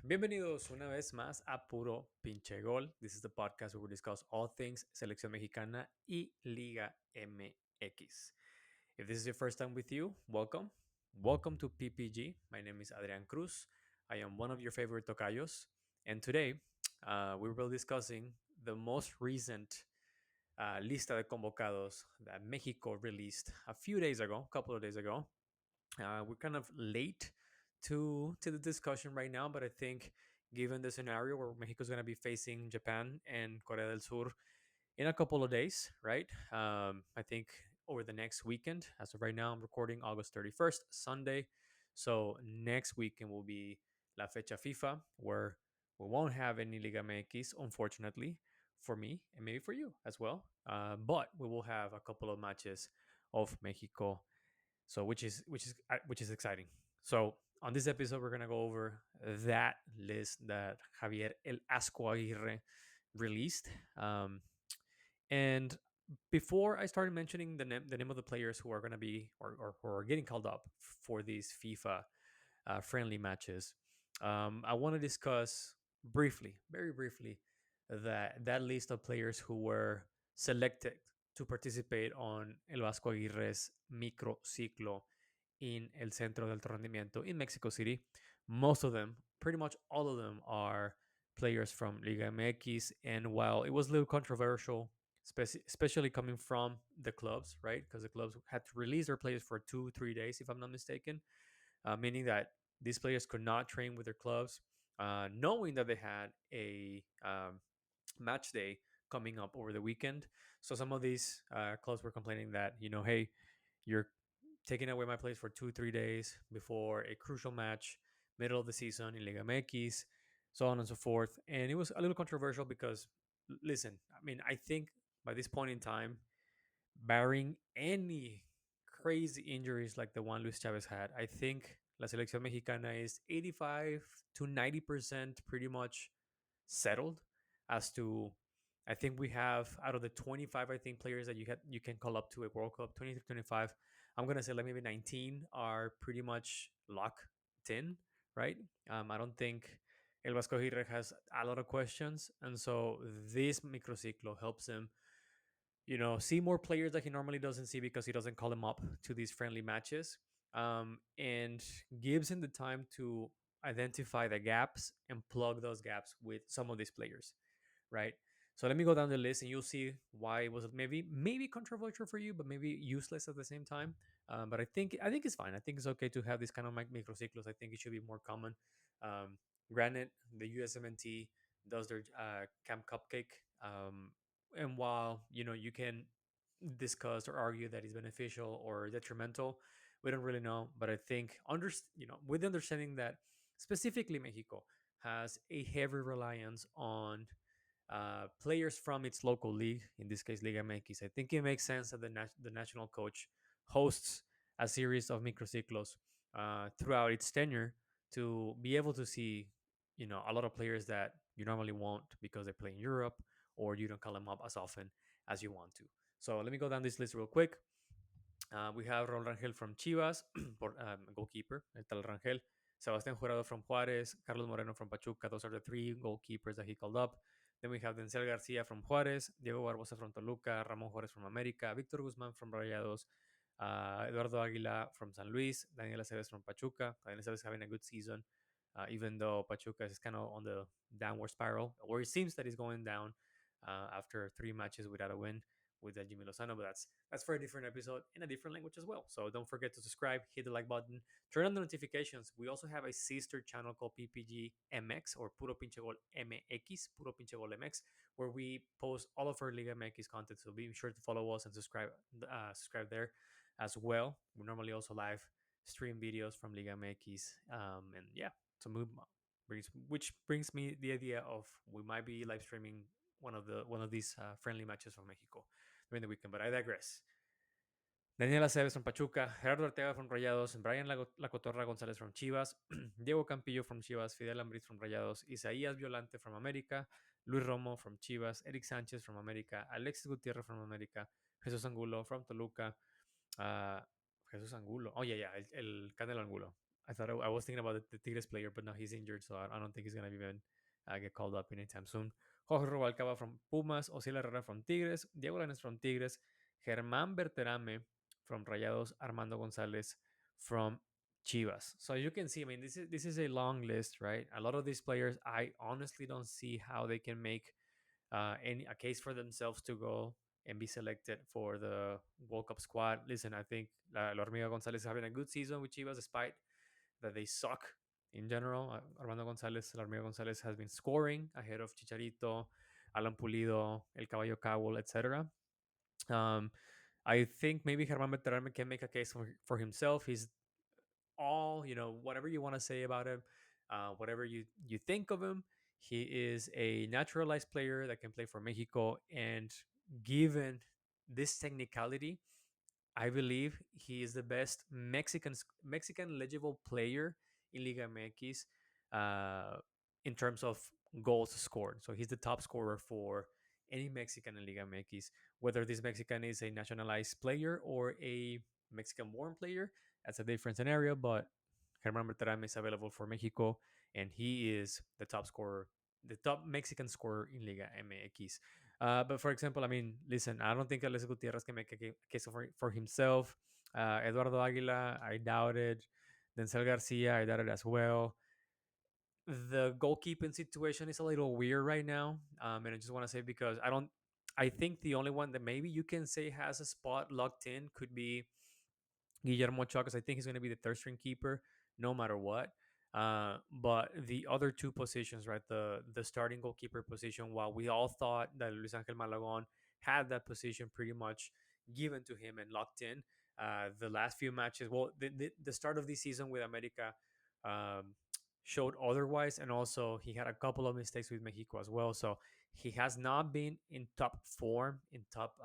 Bienvenidos una vez más a Puro Pinche Gol. This is the podcast where we discuss all things Selección Mexicana y Liga MX. If this is your first time with you, welcome. Welcome to PPG. My name is Adrian Cruz. I am one of your favorite tocayos. And today, we will be discussing the most recent lista de convocados that Mexico released a few days ago, a couple of days ago. We're kind of late to the discussion right now, but I think given the scenario where Mexico is going to be facing Japan and Korea del Sur in a couple of days, right? I think over the next weekend. As of right now, I'm recording August 31st, Sunday. So next weekend will be La Fecha FIFA, where we won't have any Liga MX, unfortunately, for me and maybe for you as well. But we will have a couple of matches of Mexico, so which is exciting. So on this episode, we're gonna go over that list that Javier El Asco Aguirre released. And before I started mentioning the name of the players who are going to be or who are getting called up for these FIFA friendly matches, I want to discuss briefly, very briefly, that list of players who were selected to participate on El Vasco Aguirre's microciclo in El Centro del Rendimiento in Mexico City. Most of them, pretty much all of them, are players from Liga MX. And while it was a little controversial, especially coming from the clubs, right? Because the clubs had to release their players for 2-3 days, if I'm not mistaken, meaning that these players could not train with their clubs, knowing that they had a match day coming up over the weekend. So some of these clubs were complaining that, hey, you're taking away my place for 2-3 days before a crucial match, middle of the season in Liga MX, so on and so forth. And it was a little controversial because, listen, I mean, I think by this point in time, barring any crazy injuries like the one Luis Chavez had, I think La Selección Mexicana is 85 to 90% pretty much settled as to. I think we have out of the 25, I think, players that you can call up to a World Cup, 20 to 25. I'm gonna say like maybe 19 are pretty much locked in, right? I don't think El Vasco Aguirre has a lot of questions, and so this microciclo helps him, see more players that he normally doesn't see because he doesn't call them up to these friendly matches, and gives him the time to identify the gaps and plug those gaps with some of these players, right? So let me go down the list and you'll see why it was maybe controversial for you, but maybe useless at the same time. But I think it's fine. I think it's okay to have this kind of microcycles. I think it should be more common. Granted, the USMNT does their Camp Cupcake, and while you can discuss or argue that it's beneficial or detrimental, we don't really know. But I think with the understanding that specifically Mexico has a heavy reliance on players from its local league, in this case Liga MX, I think it makes sense that the national coach hosts a series of microciclos throughout its tenure to be able to see, a lot of players that you normally won't because they play in Europe or you don't call them up as often as you want to. So let me go down this list real quick. We have Raul Rangel from Chivas, goalkeeper, el tal Rangel. Sebastián Jurado from Juárez, Carlos Moreno from Pachuca. Those are the three goalkeepers that he called up. Then we have Denzel Garcia from Juárez, Diego Barbosa from Toluca, Ramón Juárez from América, Víctor Guzmán from Rayados, Eduardo Aguila from San Luis, Daniel Aceves from Pachuca. Daniel Aceves having a good season, even though Pachuca is kind of on the downward spiral, or it seems that he's going down after 3 matches without a win with Jimmy Lozano, but that's for a different episode in a different language as well. So don't forget to subscribe, hit the like button, turn on the notifications. We also have a sister channel called PPG MX or Puro Pinche Gol MX, Puro Pinche Gol MX, where we post all of our Liga MX content. So be sure to follow us and subscribe there as well. We normally also live stream videos from Liga MX, and yeah, so which brings me the idea of we might be live streaming one of these friendly matches from Mexico during the weekend, but I digress. Daniel Aceves from Pachuca, Gerardo Ortega from Rayados, Brian Lacotorra González from Chivas, Diego Campillo from Chivas, Fidel Ambriz from Rayados, Isaías Violante from América, Luis Romo from Chivas, Erick Sánchez from América, Alexis Gutiérrez from América, Jesús Angulo from Toluca, uh, Jesús Angulo, oh yeah, el Canelo Angulo, I was thinking about the Tigres player, but now he's injured, so I don't think he's gonna even get called up anytime soon. Jorge Rubalcaba from Pumas, Osiel Herrera from Tigres, Diego Lainez from Tigres, Germán Berterame from Rayados, Armando González from Chivas. So you can see, I mean, this is a long list, right? A lot of these players, I honestly don't see how they can make any a case for themselves to go and be selected for the World Cup squad. Listen, I think Lormiga Gonzalez is having a good season with Chivas, despite that they suck in general. Armando Gonzalez, Lormiga Gonzalez has been scoring ahead of Chicharito, Alan Pulido, El Caballo Cowell, etc. Um, I think maybe Germán Beterame can make a case for himself. He's all, whatever you want to say about him, whatever you think of him, he is a naturalized player that can play for Mexico. And given this technicality, I believe he is the best Mexican eligible player in Liga MX, uh, in terms of goals scored. So he's the top scorer for any Mexican in Liga MX. Whether this Mexican is a nationalized player or a Mexican-born player, that's a different scenario. But Germán Berterame is available for Mexico, and he is the top scorer, the top Mexican scorer in Liga MX. But for example, I mean, listen, I don't think Alessio Gutierrez can make a case for himself. Eduardo Aguila, I doubt it. Denzel Garcia, I doubt it as well. The goalkeeping situation is a little weird right now. And I just want to say, because I think the only one that maybe you can say has a spot locked in could be Guillermo Ochoa, because I think he's going to be the third string keeper no matter what. But the other two positions, right, the starting goalkeeper position, while we all thought that Luis Angel Malagon had that position pretty much given to him and locked in, the last few matches, well, the start of the season with America um, showed otherwise, and also he had a couple of mistakes with Mexico as well. So he has not been in top form, in top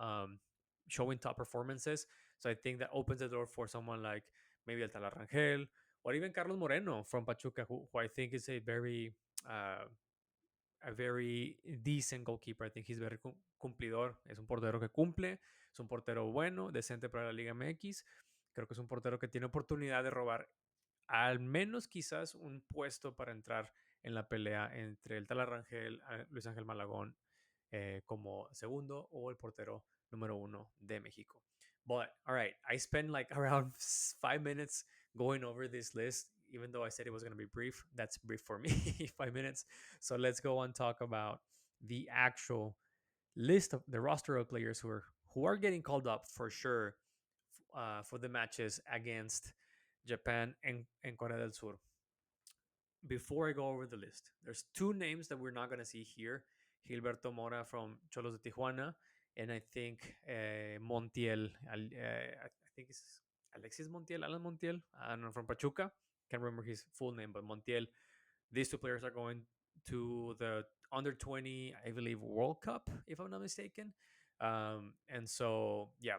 showing top performances. So I think that opens the door for someone like maybe El Talarrangel or even Carlos Moreno from Pachuca, who I think is uh, a very decent goalkeeper. I think he's very cumplidor. Es un portero que cumple, es un portero bueno, decente para la Liga MX. Creo que es un portero que tiene oportunidad de robar al menos quizás un puesto para entrar en la pelea entre el Talarrangel, Luis Ángel Malagón, como segundo, o el portero número uno de México. But all right, I spent like around 5 minutes going over this list, even though I said it was going to be brief. That's brief for me, 5 minutes. So let's go and talk about the actual list of the roster of players who are getting called up for sure, for the matches against Japan and Korea del Sur. Before I go over the list, there's two names that we're not going to see here: Gilberto Mora from Cholos de Tijuana, and I think Montiel. I think it's Alexis Montiel, Alan Montiel. I don't know, from Pachuca. Can't remember his full name, but Montiel. These two players are going to the under 20, I believe, World Cup, if I'm not mistaken. And so, yeah,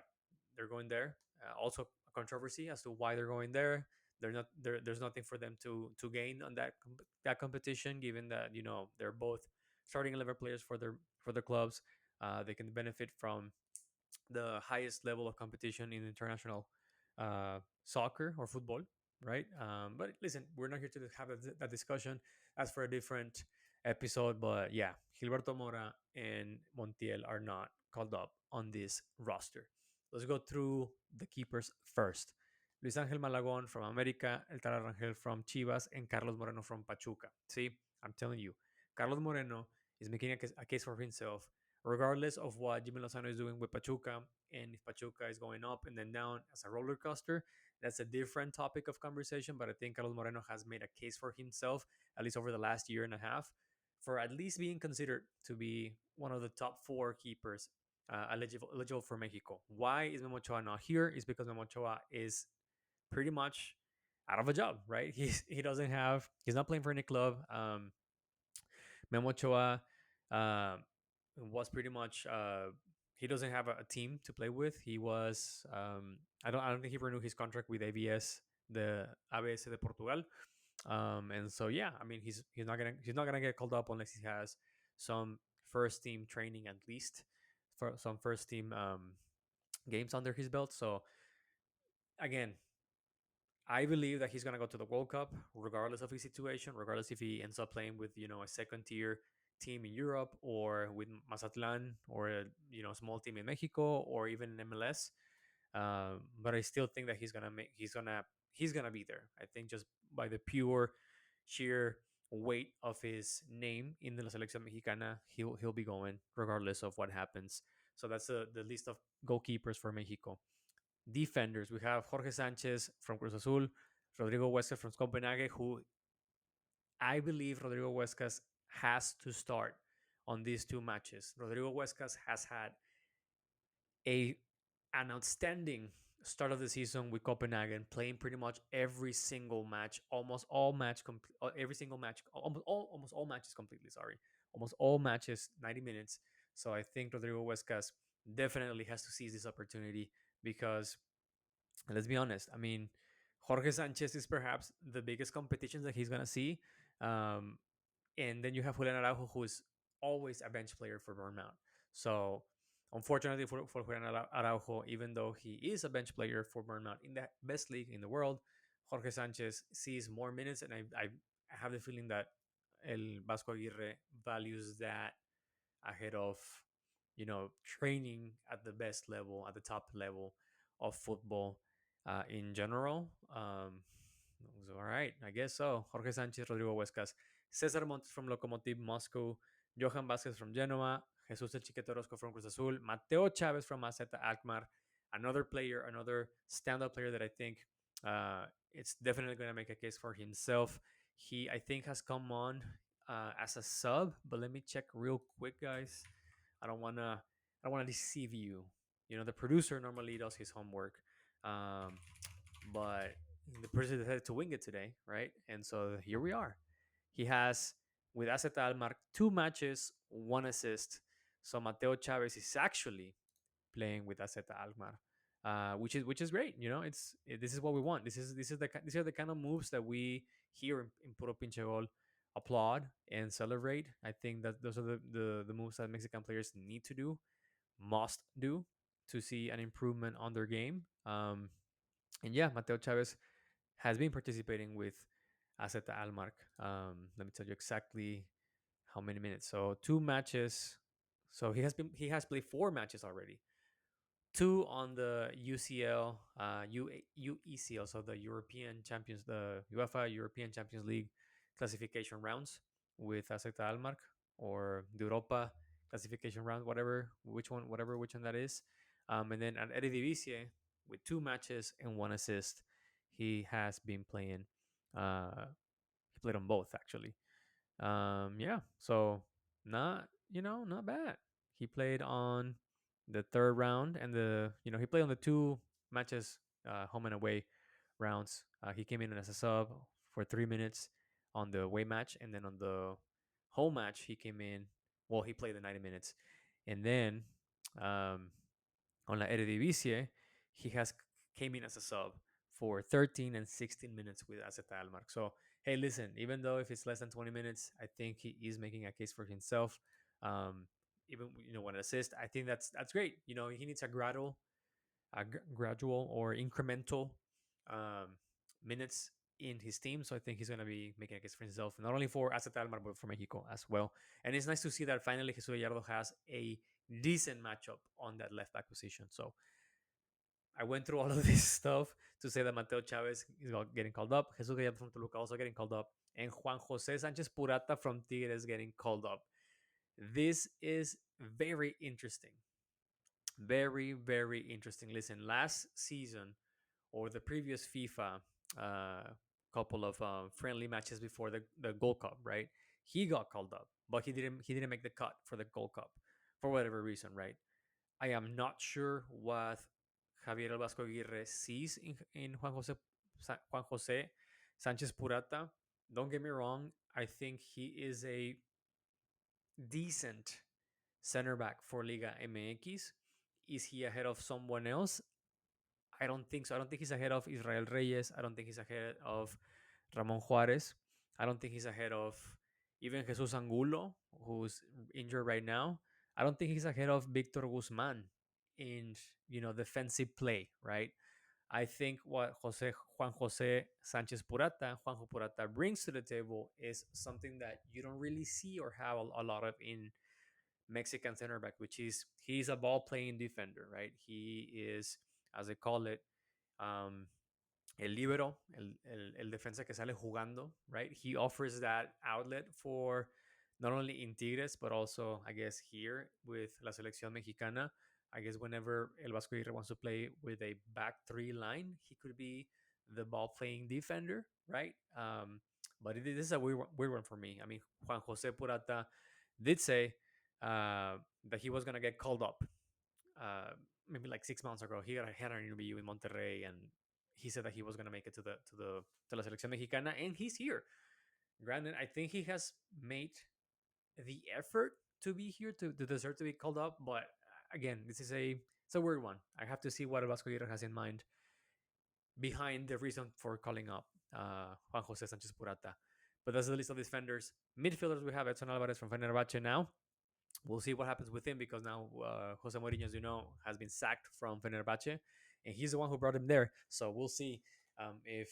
they're going there. Also, a controversy as to why they're going there. They're not there. There's nothing for them to gain on that competition, given that they're both starting 11 players for their clubs. They can benefit from the highest level of competition in international soccer or football, right? But listen, we're not here to have that discussion. That's for a different episode. But yeah, Gilberto Mora and Montiel are not called up on this roster. Let's go through the keepers first. Luis Ángel Malagón from America, El Tara Rangel from Chivas, and Carlos Moreno from Pachuca. See, I'm telling you, Carlos Moreno is making a case for himself, regardless of what Jimmy Lozano is doing with Pachuca. And if Pachuca is going up and then down as a roller coaster, that's a different topic of conversation. But I think Carlos Moreno has made a case for himself, at least over the last year and a half, for at least being considered to be one of the top four keepers eligible for Mexico. Why is Memo Ochoa not here? Is because Memo Ochoa is pretty much out of a job, right? He's not playing for any club. Memo Ochoa uh, was pretty much he doesn't have a team to play with. He was I don't think he renewed his contract with ABS, the ABS de Portugal. And so yeah, I mean he's not gonna get called up unless he has some first team training, at least for some first team games under his belt. So again, I believe that he's gonna go to the World Cup, regardless of his situation, regardless if he ends up playing with a second tier team in Europe or with Mazatlan or a small team in Mexico or even in MLS. But I still think that he's gonna be there. I think just by the pure sheer weight of his name in the Selección Mexicana, he'll be going regardless of what happens. So that's the list of goalkeepers for Mexico. Defenders, we have Jorge Sanchez from Cruz Azul, Rodrigo Huescas from Copenhagen, who I believe Rodrigo Huescas has to start on these two matches. Rodrigo Huescas has had a an outstanding start of the season with Copenhagen, playing pretty much every single match, every single match, almost all matches completely. Sorry, almost all matches, 90 minutes. So I think Rodrigo Huescas definitely has to seize this opportunity because let's be honest. I mean, Jorge Sanchez is perhaps the biggest competition that he's gonna see. Um, and then you have Julian Araujo, who is always a bench player for Bournemouth. So, unfortunately for Julian Araujo, even though he is a bench player for Bournemouth in the best league in the world, Jorge Sanchez sees more minutes, and I have the feeling that El Vasco Aguirre values that ahead of training at the best level, at the top level of football in general. So, all right, I guess so. Jorge Sanchez, Rodrigo Huescas, Cesar Montes from Lokomotiv Moscow, Johan Vázquez from Genoa, Jesus El Chiquete Orozco from Cruz Azul, Mateo Chavez from AZ Alkmaar, another player, another standout player that I think it's definitely going to make a case for himself. He, I think, has come on as a sub, but let me check real quick, guys. I don't wanna I don't wanna deceive you. The producer normally does his homework, um, but the producer decided to wing it today, right? And so here we are. He has with AZ Almar 2 matches, 1 assist. So Mateo Chavez is actually playing with AZ Almar, which is great. This is what we want. These are the kind of moves that we here in Puro Pinche Gol applaud and celebrate. I think that those are the moves that Mexican players need to do, must do, to see an improvement on their game. And yeah, Mateo Chavez has been participating with AZ Almark. Let me tell you exactly how many minutes. So 2 matches. So he has played 4 matches already. 2 on the UCL, UECL, so the European Champions, the UEFA European Champions League classification rounds with AZ Almark, or the Europa classification round, which one that is. And then at Eredivisie with 2 matches and 1 assist, he has been playing. He played on both actually. Yeah, so not bad. He played on the third round, and he played on the 2 matches, home and away rounds. He came in as a sub for 3 minutes on the away match, and then on the home match he came in. Well, he played the 90 minutes, and then um, on La Eredivisie he has came in as a sub for 13 and 16 minutes with AZ Almar. So hey, listen, even though if it's less than 20 minutes, I think he is making a case for himself. Um, even 1 assist, I think that's great. He needs a gradual or incremental um, minutes in his team. So I think he's going to be making a case for himself, not only for AZ Almar, but for Mexico as well. And it's nice to see that finally Jesus Gallardo has a decent matchup on that left back position. So I went through all of this stuff to say that Mateo Chavez is getting called up, Jesus Gallardo from Toluca also getting called up, and Juan Jose Sánchez Purata from Tigres getting called up. This is very interesting. Very, very interesting. Listen, last season or the previous FIFA couple of friendly matches before the Gold Cup, right? He got called up, but he didn't make the cut for the Gold Cup for whatever reason, right? I am not sure what Javier Vasco Aguirre sees in Juan Jose Sanchez Purata. Don't get me wrong. I think he is a decent center back for Liga MX. Is he ahead of someone else? I don't think so. I don't think he's ahead of Israel Reyes. I don't think he's ahead of Ramon Juarez. I don't think he's ahead of even Jesus Angulo, who's injured right now. I don't think he's ahead of Victor Guzman in defensive play, right? I think what Juan Jose Sánchez Purata, Juanjo Purata brings to the table is something that you don't really see or have a lot of in Mexican center back, which is he's a ball playing defender, right? He is, as they call it, um, el libero, el defensa que sale jugando, right? He offers that outlet for not only in Tigres, but also, I guess, here with La Selección Mexicana. I guess whenever El Vasco Aguirre wants to play with a back three line, he could be the ball playing defender, right? But this is a weird one for me. I mean, Juan Jose Purata did say that he was going to get called up uh, maybe like 6 months ago. Had an interview in Monterrey, and he said that he was going to make it to la selección mexicana, and he's here. Granted, I think he has made the effort to be here to deserve to be called up, but again, this is a it's a weird one. I have to see what Vasco Aguirre has in mind behind the reason for calling up Juan Jose Sanchez Purata. But that's the list of defenders. Midfielders, we have Edson Alvarez from Fenerbahce now. We'll see what happens with him because now Jose Mourinho, as you know, has been sacked from Fenerbahce, and he's the one who brought him there. So we'll see if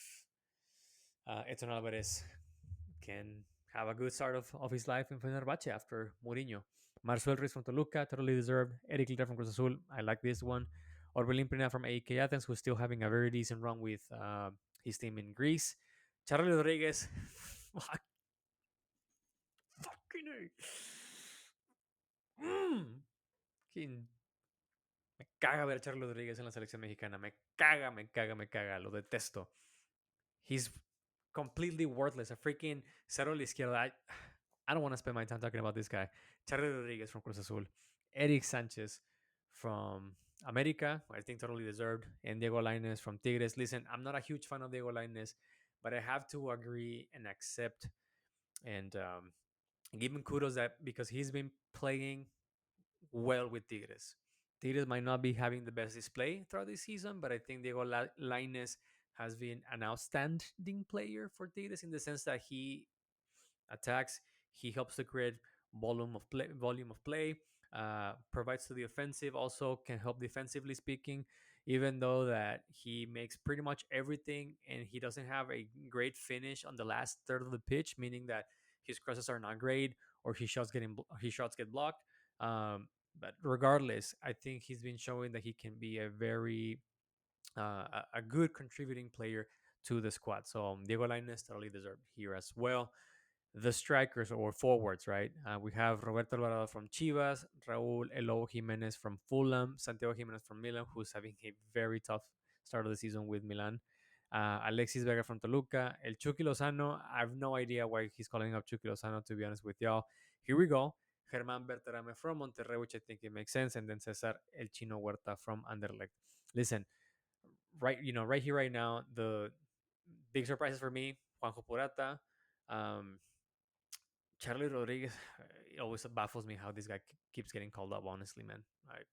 Edson Alvarez can have a good start of his life in Fenerbahce after Mourinho. Marcel Ruiz from Toluca, totally deserved. Erick Lira from Cruz Azul, I like this one. Orbelin Pina from AEK Athens, who's still having a very decent run with his team in Greece. Charlie Rodriguez, fucking mm, me caga ver a Charlie Rodríguez en la selección mexicana. Me caga, me caga, me caga. Lo detesto. He's completely worthless. A freaking cero a la izquierda. I don't want to spend my time talking about this guy. Charlie Rodriguez from Cruz Azul. Erick Sánchez from America, I think totally deserved. And Diego Lainez from Tigres. Listen, I'm not a huge fan of Diego Lainez, but I have to agree and accept and give him kudos that because he's been playing well with Tigres. Tigres might not be having the best display throughout this season, but I think Diego Lainez has been an outstanding player for Tigres in the sense that he attacks, he helps to create volume of play, provides to the offensive, also can help defensively speaking. Even though that he makes pretty much everything and he doesn't have a great finish on the last third of the pitch, meaning that his crosses are not great or his shots get blocked. But regardless, I think he's been showing that he can be a very a good contributing player to the squad. So Diego Lainez totally deserved here as well. The strikers or forwards, right? We have Roberto Alvarado from Chivas, Raúl Elo Jimenez from Fulham, Santiago Jimenez from Milan, who's having a very tough start of the season with Milan. Alexis Vega from Toluca, El Chucky Lozano. I have no idea why he's calling up Chucky Lozano, to be honest with y'all. Here we go. Germán Berterame from Monterrey, which I think it makes sense, and then Cesar El Chino Huerta from Anderlecht. Listen, right here, right now, the big surprises for me: Juanjo Purata, Charlie Rodriguez. It always baffles me how this guy keeps getting called up. Honestly, man. Like,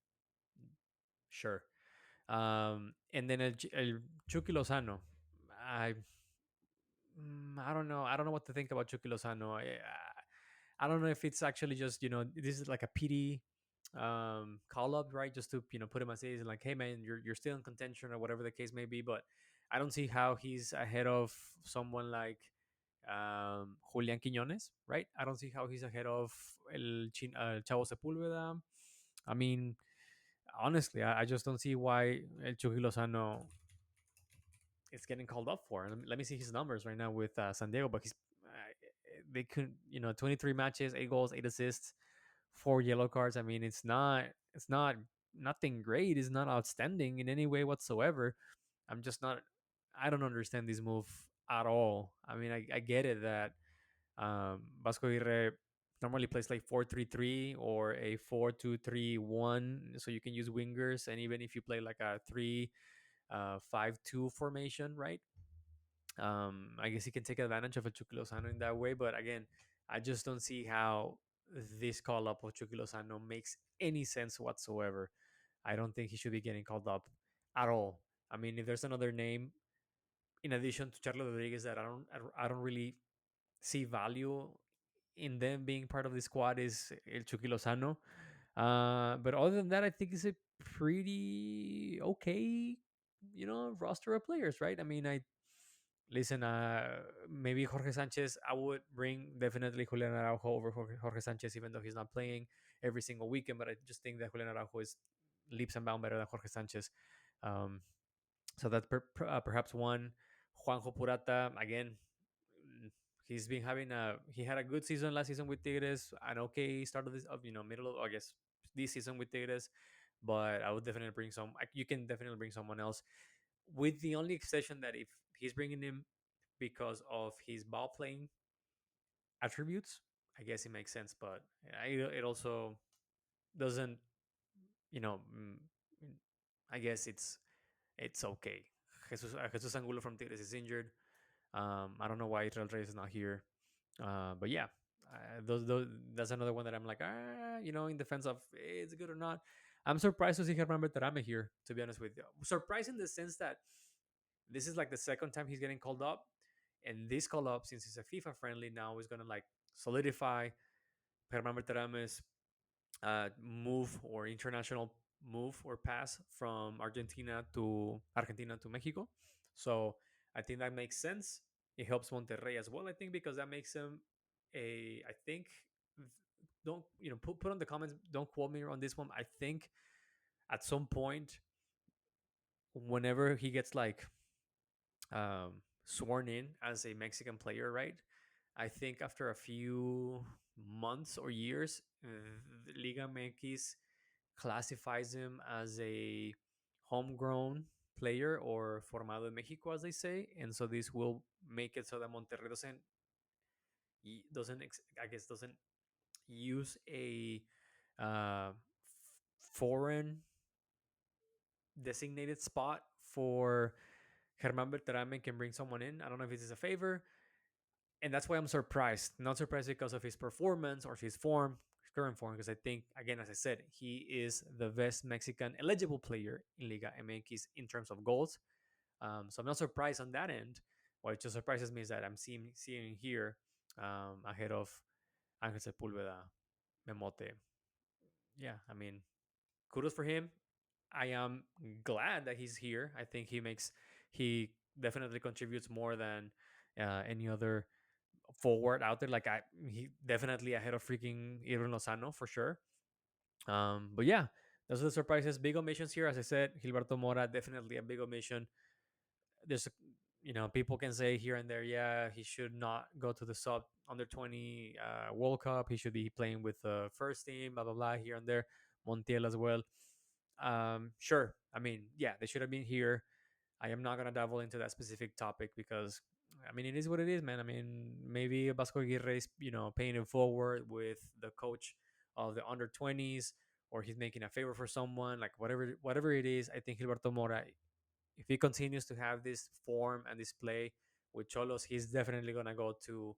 sure. And then el Chucky Lozano. I I don't know. I don't know what to think about Chucky Lozano. I don't know if it's actually just this is like a pity call up, right? Just to put him as is, like, hey man, you're still in contention or whatever the case may be. But I don't see how he's ahead of someone like Julian Quiñones, right? I don't see how he's ahead of Chavo Sepúlveda. I mean, honestly, I just don't see why El Chucky Lozano is getting called up for. Let me see his numbers right now with San Diego, but they couldn't, 23 matches, 8 goals, 8 assists, 4 yellow cards. I mean, it's not nothing great. It's not outstanding in any way whatsoever. I'm just not. I don't understand this move at all. I mean, I get it that Vasco Aguirre normally plays like 4-3-3 or a 4-2-3-1, so you can use wingers, and even if you play like a 3-5-2 formation, right? I guess he can take advantage of a Chucky Lozano in that way, but again, I just don't see how this call up of Chucky Lozano makes any sense whatsoever. I don't think he should be getting called up at all. I mean, if there's another name in addition to Charlie Rodriguez that I don't really see value in them being part of the squad is El Chucky Lozano. But other than that, I think it's a pretty okay roster of players, right? I mean, I listen. Maybe Jorge Sanchez. I would bring definitely Julian Araujo over Jorge Sanchez, even though he's not playing every single weekend. But I just think that Julian Araujo is leaps and bounds better than Jorge Sanchez. Um, so that's perhaps one. Juanjo Purata again. He's been having he had a good season last season with Tigres. An okay start of this of middle of I guess this season with Tigres, but I would definitely bring you can definitely bring someone else, with the only exception that if he's bringing him because of his ball playing attributes, I guess it makes sense. But it also doesn't, you know. I guess it's okay. Jesus Angulo from Tigres is injured. I don't know why Israel Reyes is not here. But yeah, those that's another one that I'm like, in defense of it's good or not. I'm surprised to see Germán Berterame here, to be honest with you. Surprised in the sense that this is like the second time he's getting called up, and this call up, since it's a FIFA friendly now, is gonna like solidify Germán Berterame's move or international move or pass from Argentina to Mexico. So I think that makes sense. It helps Monterrey as well. I think because that makes them I think don't put on the comments. Don't quote me on this one. I think at some point, whenever he gets like sworn in as a Mexican player, right? I think after a few months or years, Liga MX classifies him as a homegrown player or formado en Mexico, as they say, and so this will make it so that Monterrey doesn't I guess doesn't use a uh, foreign designated spot for Germán Berterame can bring someone in. I don't know if this is a favor, and that's why I'm surprised. Not surprised because of his performance or his form, his current form, because I think, again, as I said, he is the best Mexican eligible player in Liga MX in terms of goals. So I'm not surprised on that end. What just surprises me is that I'm seeing here ahead of Angel Sepúlveda, Memote. Yeah, I mean, kudos for him. I am glad that he's here. I think he definitely contributes more than any other forward out there. Like he definitely ahead of freaking Irving Lozano for sure. But yeah, those are the surprises. Big omissions here, as I said. Gilberto Mora definitely a big omission. There's people can say here and there, yeah, he should not go to the sub under 20 World Cup. He should be playing with the first team. Blah blah blah here and there. Montiel as well. Sure. I mean, yeah, they should have been here. I am not gonna dabble into that specific topic because I mean it is what it is, man. I mean maybe Vasco Aguirre is paying him forward with the coach of the under 20s, or he's making a favor for someone, like whatever it is. I think Gilberto Mora, if he continues to have this form and this play with Cholos, he's definitely gonna go to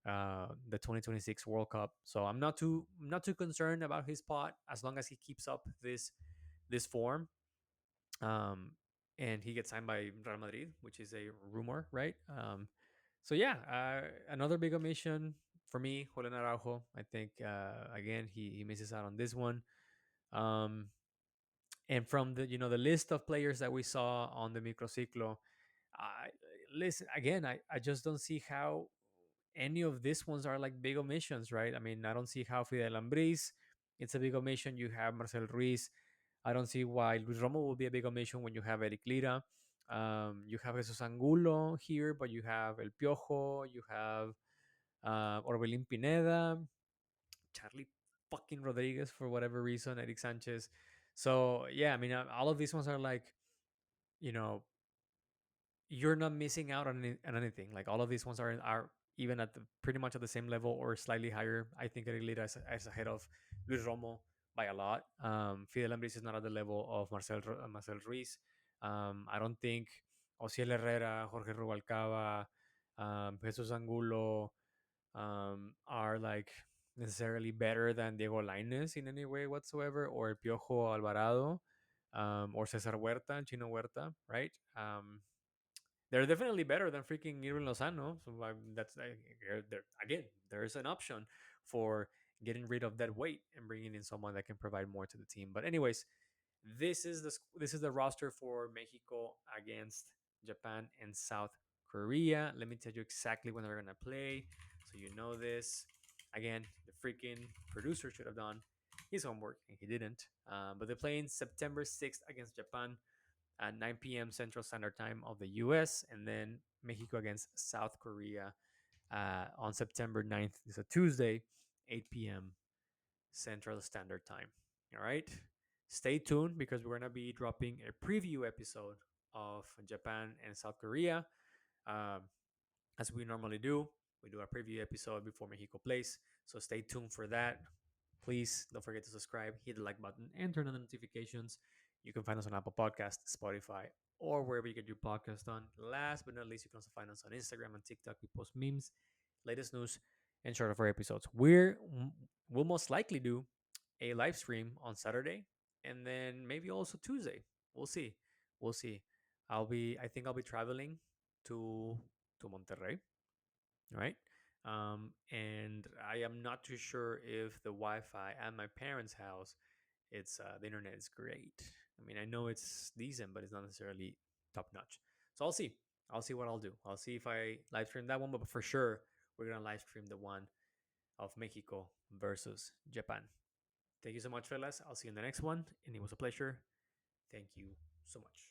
the 2026 World Cup. So I'm not too concerned about his spot as long as he keeps up this form. Um, and he gets signed by Real Madrid, which is a rumor, right? So yeah, another big omission for me, Julian Araujo. I think again he misses out on this one. Um, and from the list of players that we saw on the microciclo, I listen again. I just don't see how any of these ones are like big omissions, right? I mean, I don't see how Fidel Ambris, it's a big omission. You have Marcel Ruiz. I don't see why Luis Romo will be a big omission when you have Eric Lira. You have Jesus Angulo here, but you have El Piojo. You have Orbelin Pineda, Charlie fucking Rodriguez for whatever reason, Erick Sánchez. So yeah, I mean, all of these ones are like, you know, you're not missing out on anything. Like all of these ones are even at the pretty much at the same level or slightly higher. I think Eric Lira is ahead of Luis Romo by a lot. Fidel Ambris is not at the level of Marcel Ruiz. I don't think Osiel Herrera, Jorge Rubalcaba, Jesus Angulo are like necessarily better than Diego Lainez in any way whatsoever, or Piojo Alvarado, or Cesar Huerta, Chino Huerta, right? They're definitely better than freaking Irving Lozano. So that's again, there's an option for getting rid of that weight and bringing in someone that can provide more to the team. But anyways, This is the roster for Mexico against Japan and South Korea. Let me tell you exactly when they're gonna play, so you know this. Again, the freaking producer should have done his homework and he didn't. But they're playing September 6th against Japan at 9 p.m. Central Standard Time of the U.S. and then Mexico against South Korea on September 9th. It's a Tuesday, 8 p.m. Central Standard Time. All right. Stay tuned because we're going to be dropping a preview episode of Japan and South Korea. Um, as we normally do, we do a preview episode before Mexico plays. So stay tuned for that. Please don't forget to subscribe, hit the like button, and turn on the notifications. You can find us on Apple Podcasts, Spotify, or wherever you get your podcast on. Last but not least, you can also find us on Instagram and TikTok. We post memes, latest news, and short of our episodes. We'll most likely do a live stream on Saturday and then maybe also Tuesday. We'll see. We'll see. I think I'll be traveling to Monterrey, right? And I am not too sure if the Wi-Fi at my parents' house, it's the internet is great. I mean, I know it's decent, but it's not necessarily top notch. So I'll see. I'll see what I'll do. I'll see if I live stream that one, but for sure we're gonna live stream the one of Mexico versus Japan. Thank you so much, fellas. I'll see you in the next one, and it was a pleasure. Thank you so much.